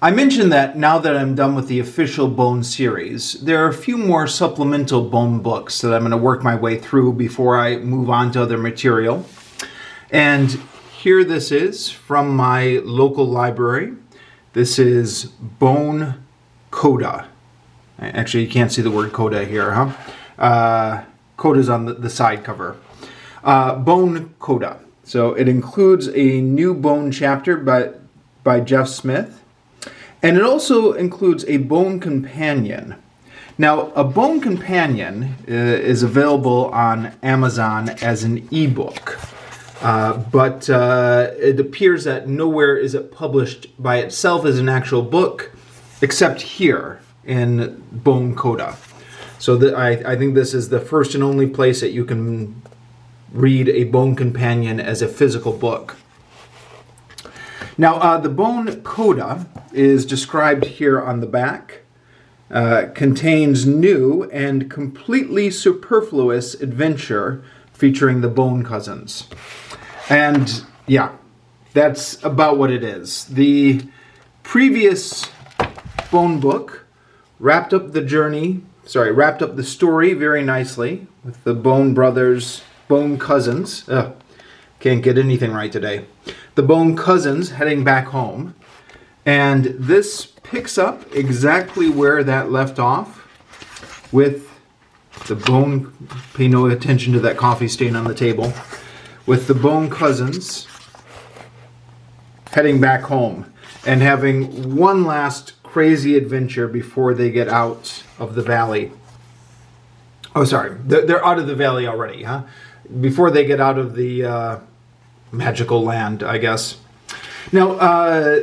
I mentioned that now that I'm done with the official Bone series, there are a few more supplemental Bone books that I'm going to work my way through before I move on to other material. And here this is from my local library. This is Bone Coda. Actually, you can't see the word Coda here, huh? Coda's on the side cover. Bone Coda. So it includes a new Bone chapter by Jeff Smith. And it also includes a Bone Companion. Now, a Bone Companion is available on Amazon as an ebook. But it appears that nowhere is it published by itself as an actual book, except here in Bone Coda. So I think this is the first and only place that you can read a Bone Companion as a physical book. Now, the Bone Coda is described here on the back. Contains new and completely superfluous adventure featuring the Bone Cousins. And yeah, that's about what it is. The previous Bone book wrapped up the story very nicely with the Bone brothers, Bone cousins. Can't get anything right today. The Bone cousins heading back home. And this picks up exactly where that left off with the Bone, pay no attention to that coffee stain on the table, with the Bone cousins heading back home and having one last crazy adventure before they get out of the valley. Oh, sorry, they're out of the valley already, huh? Before they get out of the magical land, I guess. Now,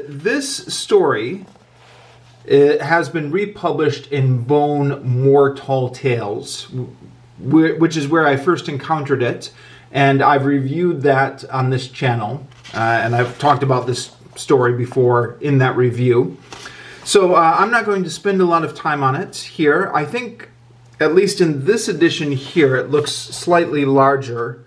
this story has been republished in Bone More Tall Tales, which is where I first encountered it, and I've reviewed that on this channel, and I've talked about this story before in that review. So I'm not going to spend a lot of time on it here. I think, at least in this edition here, it looks slightly larger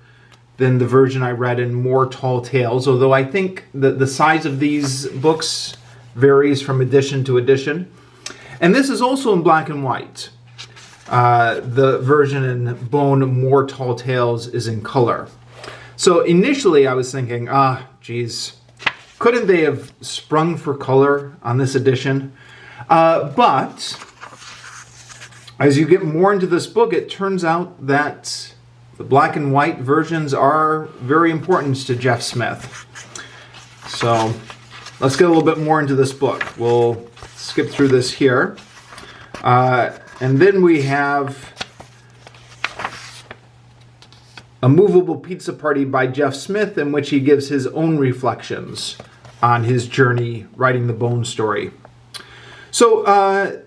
than the version I read in More Tall Tales, although I think that the size of these books varies from edition to edition. And this is also in black and white. The version in Bone More Tall Tales is in color. So initially I was thinking, geez, couldn't they have sprung for color on this edition? But as you get more into this book, it turns out that the black and white versions are very important to Jeff Smith. So let's get a little bit more into this book. We'll skip through this here. And then we have A Movable Pizza Party by Jeff Smith, in which he gives his own reflections on his journey writing the Bone story. So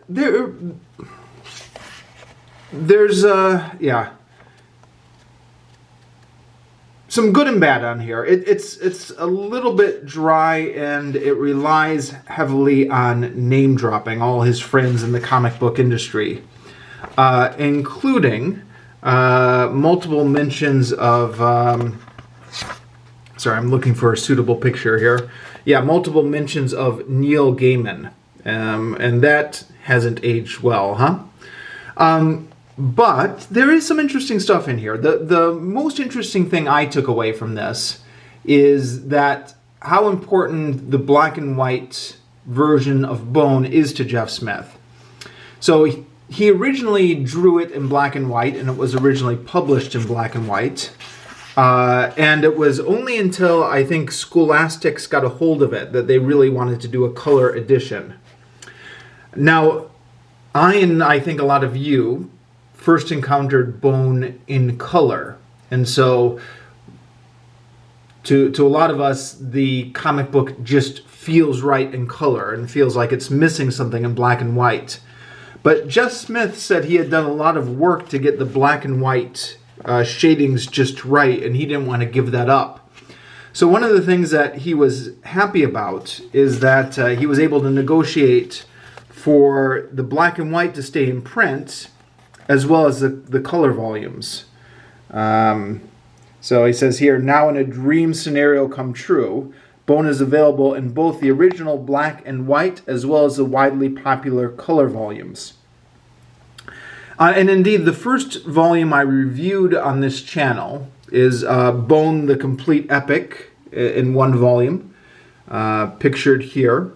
there's some good and bad on here. It's a little bit dry, and it relies heavily on name dropping all his friends in the comic book industry, including multiple mentions of. Sorry, I'm looking for a suitable picture here. Yeah, multiple mentions of Neil Gaiman, and that hasn't aged well, huh? But there is some interesting stuff in here. The most interesting thing I took away from this is that how important the black and white version of Bone is to Jeff Smith. So he originally drew it in black and white, and it was originally published in black and white. And it was only until, I think, Scholastics got a hold of it that they really wanted to do a color edition. Now, I think a lot of you first encountered Bone in color. And so to a lot of us, the comic book just feels right in color and feels like it's missing something in black and white. But Jeff Smith said he had done a lot of work to get the black and white shadings just right, and he didn't want to give that up. So one of the things that he was happy about is that he was able to negotiate for the black and white to stay in print, as well as the color volumes. So he says here, now in a dream scenario come true, Bone is available in both the original black and white as well as the widely popular color volumes. And indeed, the first volume I reviewed on this channel is Bone the Complete Epic in one volume, pictured here.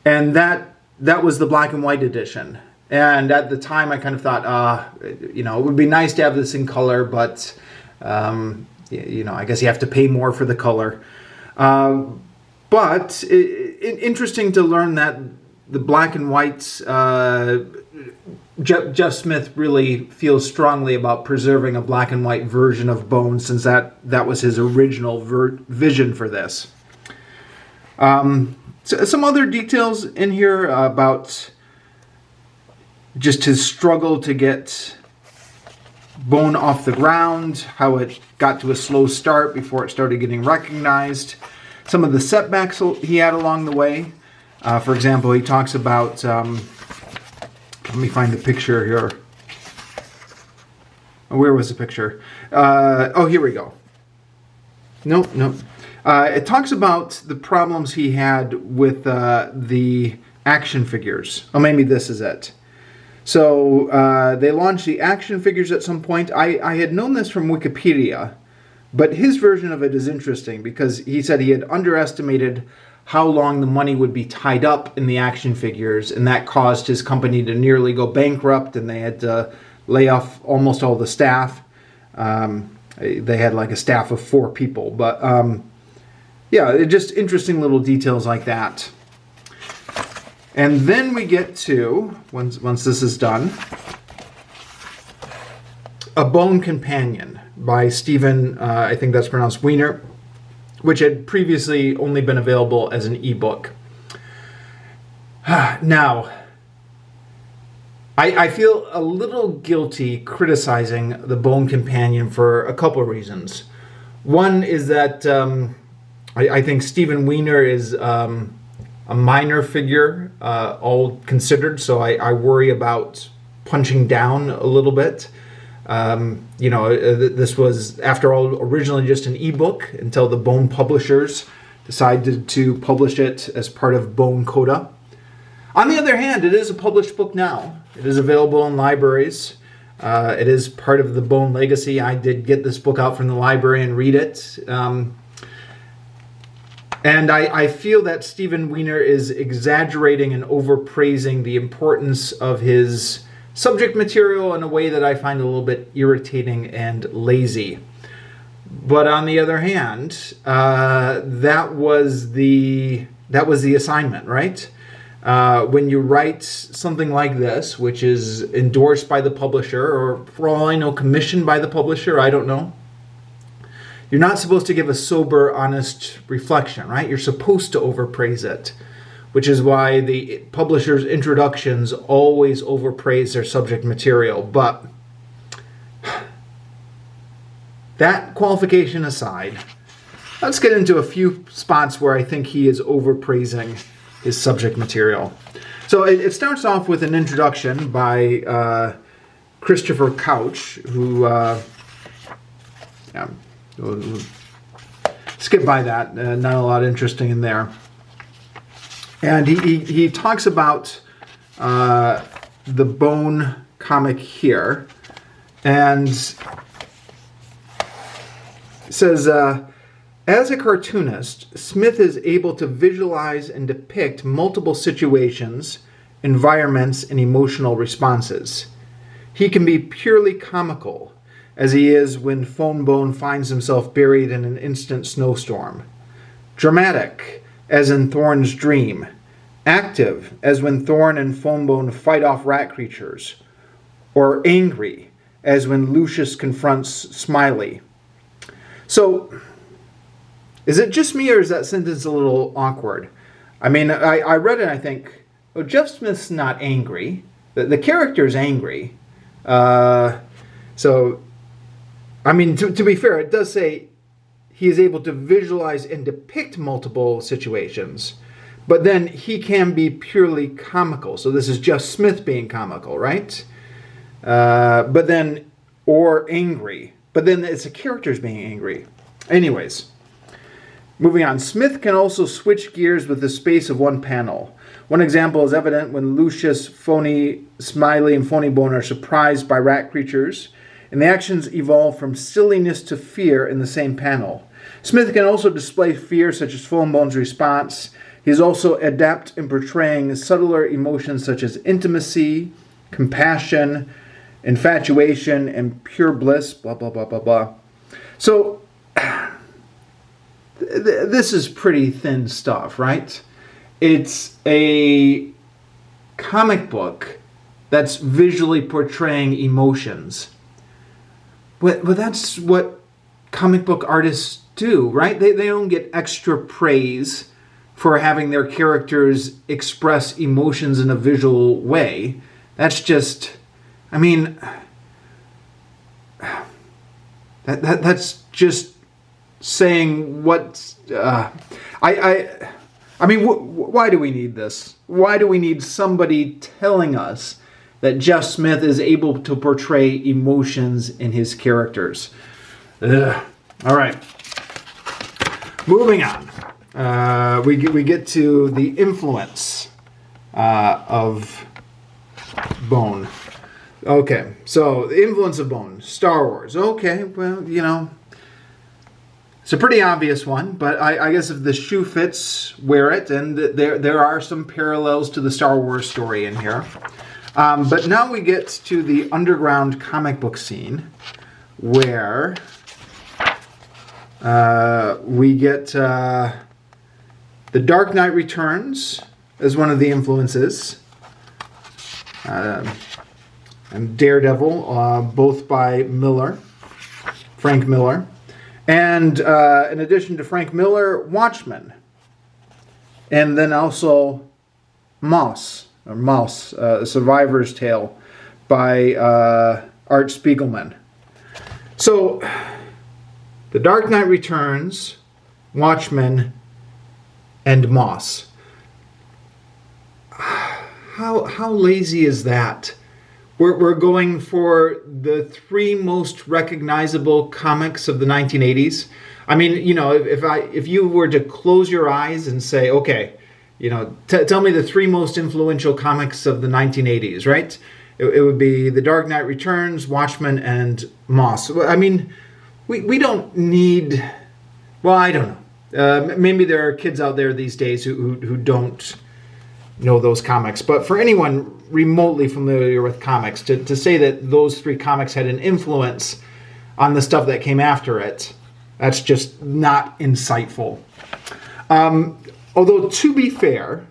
And that was the black and white edition. And at the time, I kind of thought, it would be nice to have this in color, but, I guess you have to pay more for the color. But interesting to learn that the black and whites, Jeff Smith really feels strongly about preserving a black and white version of Bone, since that was his original vision for this. So some other details in here about just his struggle to get Bone off the ground, how it got to a slow start before it started getting recognized, some of the setbacks he had along the way. For example, he talks about, let me find the picture here. Where was the picture? Here we go. Nope. It talks about the problems he had with the action figures. Oh, maybe this is it. So they launched the action figures at some point. I had known this from Wikipedia, but his version of it is interesting because he said he had underestimated how long the money would be tied up in the action figures, and that caused his company to nearly go bankrupt, and they had to lay off almost all the staff. They had like a staff of 4 people, but just interesting little details like that. And then we get to, once this is done, A Bone Companion by Stephen, I think that's pronounced Weiner, which had previously only been available as an ebook. Now, I feel a little guilty criticizing The Bone Companion for a couple of reasons. One is that I think Stephen Weiner is a minor figure, all considered, so I worry about punching down a little bit. This was, after all, originally just an ebook until the Bone publishers decided to publish it as part of Bone Coda. On the other hand, it is a published book now. It is available in libraries. It is part of the Bone legacy. I did get this book out from the library and read it. And I feel that Stephen Weiner is exaggerating and overpraising the importance of his subject material in a way that I find a little bit irritating and lazy. But on the other hand, that was the assignment, right? When you write something like this, which is endorsed by the publisher, or for all I know, commissioned by the publisher, I don't know, you're not supposed to give a sober, honest reflection, right? You're supposed to overpraise it, which is why the publisher's introductions always overpraise their subject material. But that qualification aside, let's get into a few spots where I think he is overpraising his subject material. So it starts off with an introduction by Christopher Couch, who... skip by that. Not a lot interesting in there. And he talks about the Bone comic here, and says, as a cartoonist, Smith is able to visualize and depict multiple situations, environments, and emotional responses. He can be purely comical, as he is when Phone Bone finds himself buried in an instant snowstorm. Dramatic, as in Thorne's dream. Active, as when Thorne and Phone Bone fight off rat creatures. Or angry, as when Lucius confronts Smiley. So, is it just me, or is that sentence a little awkward? I mean, I read it and I think, oh, Jeff Smith's not angry. The character's angry. So, I mean, to be fair, it does say he is able to visualize and depict multiple situations, but then he can be purely comical. So this is Jeff Smith being comical, right? But then, or angry. But then it's the characters being angry. Anyways, Moving on, Smith can also switch gears with the space of one panel. One example is evident when Lucius, Phony, Smiley, and Phony Bone are surprised by rat creatures, and the actions evolve from silliness to fear in the same panel. Smith can also display fear, such as Phone Bone's response. He is also adept in portraying subtler emotions such as intimacy, compassion, infatuation, and pure bliss, blah, blah, blah, blah, blah. So, this is pretty thin stuff, right? It's a comic book that's visually portraying emotions. But that's what comic book artists do, right? They don't get extra praise for having their characters express emotions in a visual way. That's just, I mean, that's just saying what I mean, why do we need this? Why do we need somebody telling us that Jeff Smith is able to portray emotions in his characters? Ugh. All right, moving on. We get to the influence of Bone. Okay, so the influence of Bone, Star Wars. Okay, well, you know, it's a pretty obvious one, but I guess if the shoe fits, wear it, and there are some parallels to the Star Wars story in here. But now we get to the underground comic book scene, where we get The Dark Knight Returns as one of the influences, and Daredevil, both by Frank Miller. And in addition to Frank Miller, Watchmen. And then also Mouse, A Survivor's Tale by Art Spiegelman. So, The Dark Knight Returns, Watchmen, and Moss. How lazy is that? We're going for the three most recognizable comics of the 1980s. I mean, you know, if you were to close your eyes and say, okay, you know, tell me the three most influential comics of the 1980s, right? It would be The Dark Knight Returns, Watchmen, and Moss. I mean, we don't need. Well, I don't know. Maybe there are kids out there these days who don't know those comics, but for anyone remotely familiar with comics, to say that those three comics had an influence on the stuff that came after it, that's just not insightful. Although, to be fair,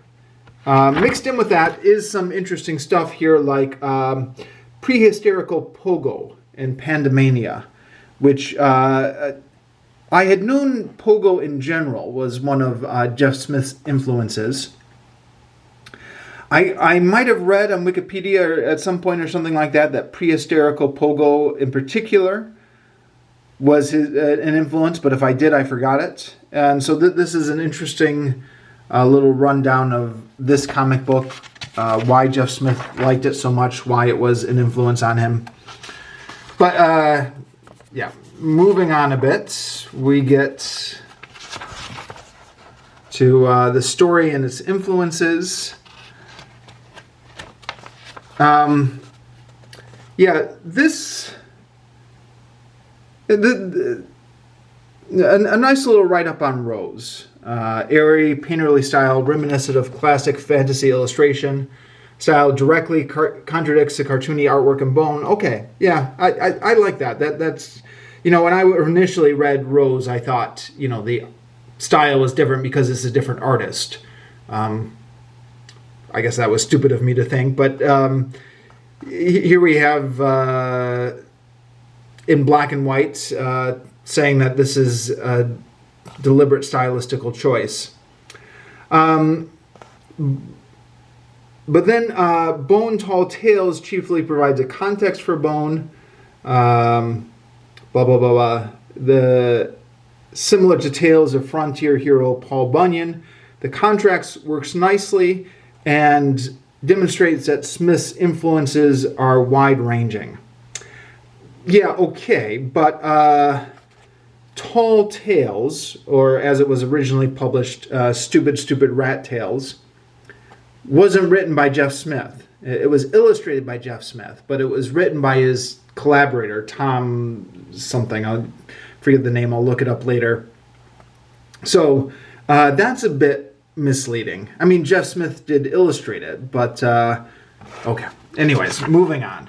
mixed in with that is some interesting stuff here, like Prehysterical Pogo and Pandemania, which I had known Pogo in general was one of Jeff Smith's influences. I might have read on Wikipedia at some point or something like that Prehysterical Pogo in particular was an influence, but if I did, I forgot it. And so this is an interesting little rundown of this comic book, why Jeff Smith liked it so much, why it was an influence on him. But, yeah, moving on a bit, we get to the story and its influences. Yeah, this a nice little write-up on Rose. Airy, painterly style, reminiscent of classic fantasy illustration style, directly contradicts the cartoony artwork in Bone. Okay, yeah, I like that. That's, you know, when I initially read Rose, I thought, you know, the style was different because it's a different artist. I guess that was stupid of me to think, but here we have in black and white saying that this is a deliberate stylistical choice. But then Bone Tall Tales chiefly provides a context for Bone. Blah, blah, blah, blah. Similar to Tales of Frontier hero Paul Bunyan, the contrast works nicely and demonstrates that Smith's influences are wide-ranging. Yeah, okay, but Tall Tales, or as it was originally published, Stupid, Stupid Rat Tales, wasn't written by Jeff Smith. It was illustrated by Jeff Smith, but it was written by his collaborator, Tom something. I'll forget the name. I'll look it up later. So that's a bit misleading. I mean, Jeff Smith did illustrate it, but okay. Anyways, moving on.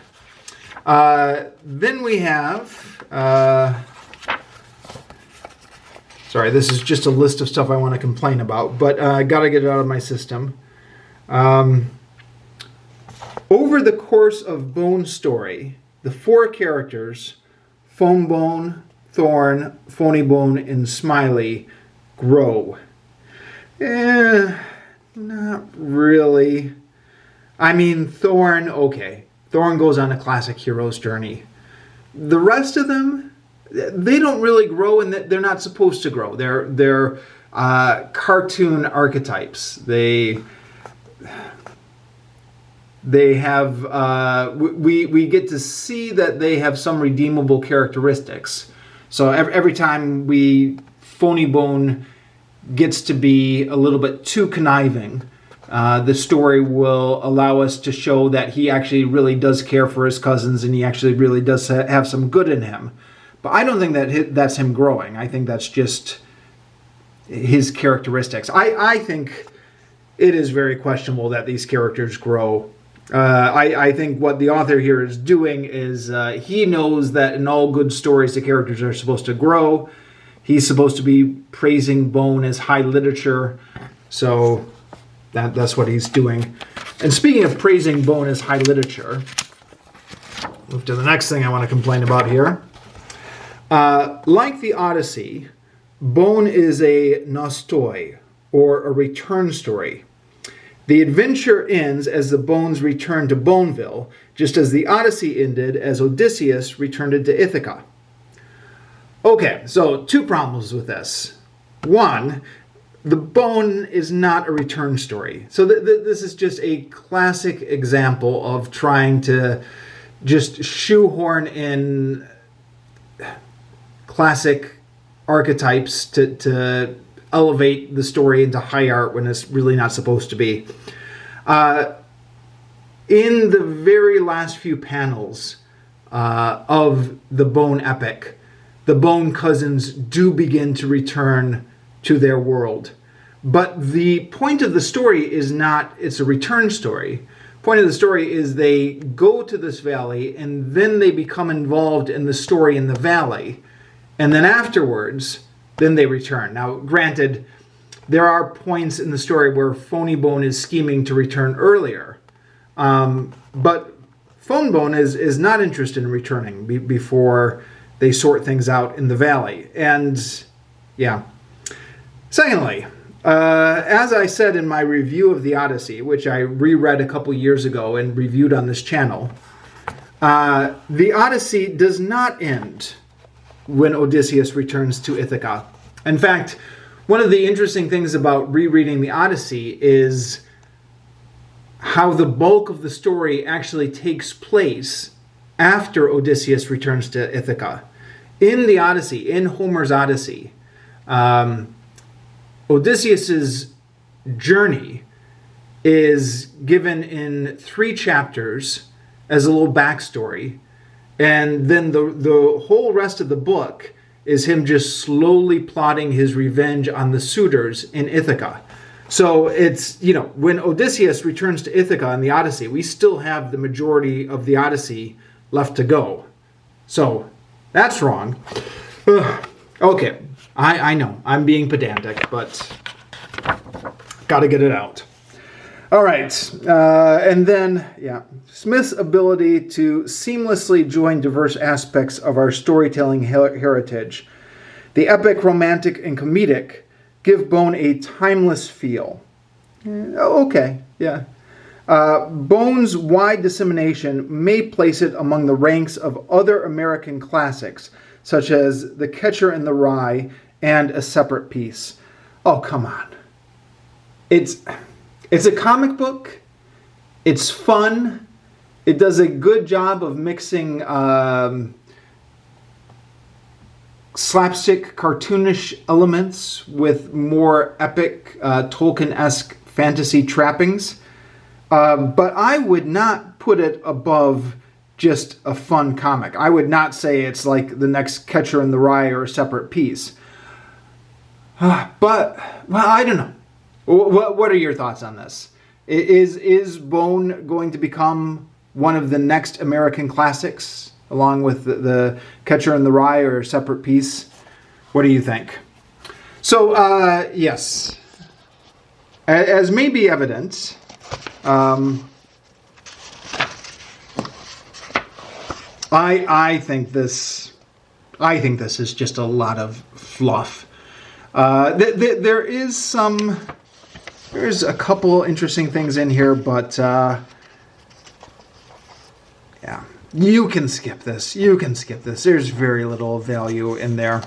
Then we have... sorry, this is just a list of stuff I want to complain about, but I got to get it out of my system. Over the course of Bone's story, the 4 characters, Phone Bone, Thorn, Phony Bone, and Smiley, grow. Not really. I mean, Thorn, okay. Thorn goes on a classic hero's journey. The rest of them, they don't really grow, and they're not supposed to grow. They're cartoon archetypes. They have we get to see that they have some redeemable characteristics. So every time Phony Bone gets to be a little bit too conniving, the story will allow us to show that he actually really does care for his cousins, and he actually really does have some good in him. But I don't think that that's him growing. I think that's just his characteristics. I think it is very questionable that these characters grow. I think what the author here is doing is he knows that in all good stories the characters are supposed to grow. He's supposed to be praising Bone as high literature. So that's what he's doing. And speaking of praising Bone as high literature, move to the next thing I want to complain about here. Like the Odyssey, Bone is a nostoi, or a return story. The adventure ends as the Bones return to Boneville, just as the Odyssey ended as Odysseus returned to Ithaca. Okay, so 2 problems with this. 1, the Bone is not a return story. So this is just a classic example of trying to just shoehorn in classic archetypes to elevate the story into high art when it's really not supposed to be. In the very last few panels of the Bone epic, the Bone cousins do begin to return to their world. But the point of the story is not it's a return story. Point of the story is they go to this valley and then they become involved in the story in the valley. And then afterwards, then they return. Now, granted, there are points in the story where Phony Bone is scheming to return earlier. But Phone Bone is not interested in returning before they sort things out in the valley. And, yeah. Secondly, as I said in my review of the Odyssey, which I reread a couple years ago and reviewed on this channel, the Odyssey does not end when Odysseus returns to Ithaca. In fact, one of the interesting things about rereading the Odyssey is how the bulk of the story actually takes place after Odysseus returns to Ithaca. In the Odyssey, in Homer's Odyssey, Odysseus's journey is given in 3 chapters as a little backstory. And then the whole rest of the book is him just slowly plotting his revenge on the suitors in Ithaca. So it's, when Odysseus returns to Ithaca in the Odyssey, we still have the majority of the Odyssey left to go. So that's wrong. Okay, I know, I'm being pedantic, but got to get it out. All right, and then, Smith's ability to seamlessly join diverse aspects of our storytelling heritage. The epic, romantic, and comedic give Bone a timeless feel. Okay, yeah. Bone's wide dissemination may place it among the ranks of other American classics, such as The Catcher in the Rye and A Separate Piece. Oh, come on. It's a comic book. It's fun. It does a good job of mixing slapstick, cartoonish elements with more epic, Tolkien-esque fantasy trappings. But I would not put it above just a fun comic. I would not say it's like the next Catcher in the Rye or a separate piece. But, well, I don't know. What are your thoughts on this? Is Bone going to become one of the next American classics, along with the Catcher in the Rye or a separate piece? What do you think? So, yes. As may be evident, I think this is just a lot of fluff. There's a couple interesting things in here, but yeah, you can skip this. There's very little value in there.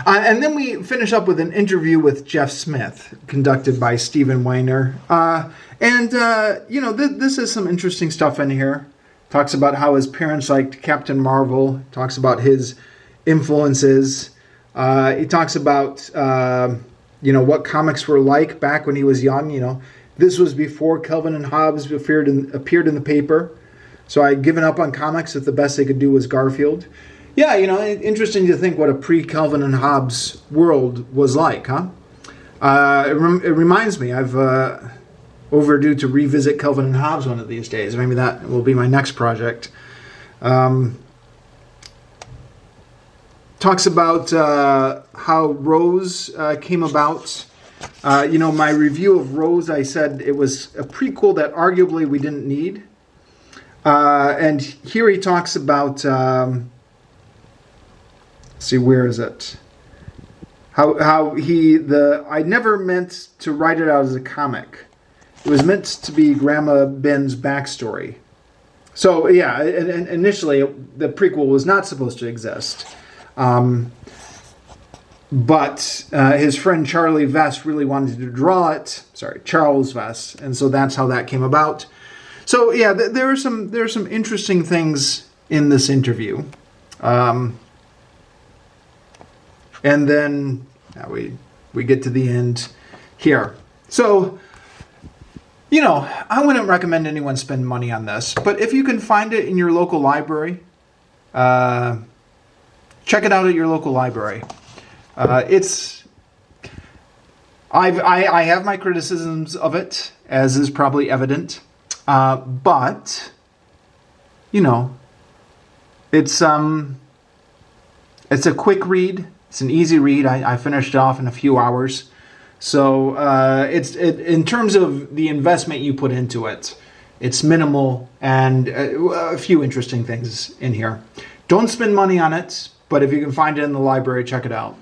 And then we finish up with an interview with Jeff Smith, conducted by Stephen Weiner. This is some interesting stuff in here. Talks about how his parents liked Captain Marvel. Talks about his influences. He talks about, what comics were like back when he was young. This was before Calvin and Hobbes appeared in the paper. So I had given up on comics if the best they could do was Garfield. Yeah, interesting to think what a pre-Calvin and Hobbes world was like, huh? It reminds me, I've overdue to revisit Calvin and Hobbes one of these days. Maybe that will be my next project. Talks about how Rose came about. My review of Rose, I said it was a prequel that arguably we didn't need. And here he talks about... see, where is it? I never meant to write it out as a comic. It was meant to be Grandma Ben's backstory. So, yeah, and initially the prequel was not supposed to exist. But his friend Charlie Vess really wanted to draw it. Sorry, Charles Vess. And so that's how that came about. So, yeah, there are some interesting things in this interview. And then we get to the end here. So, I wouldn't recommend anyone spend money on this, but if you can find it in your local library, check it out at your local library. I have my criticisms of it, as is probably evident, but it's a quick read. It's an easy read. I finished it off in a few hours. So in terms of the investment you put into it, it's minimal and a few interesting things in here. Don't spend money on it, but if you can find it in the library, check it out.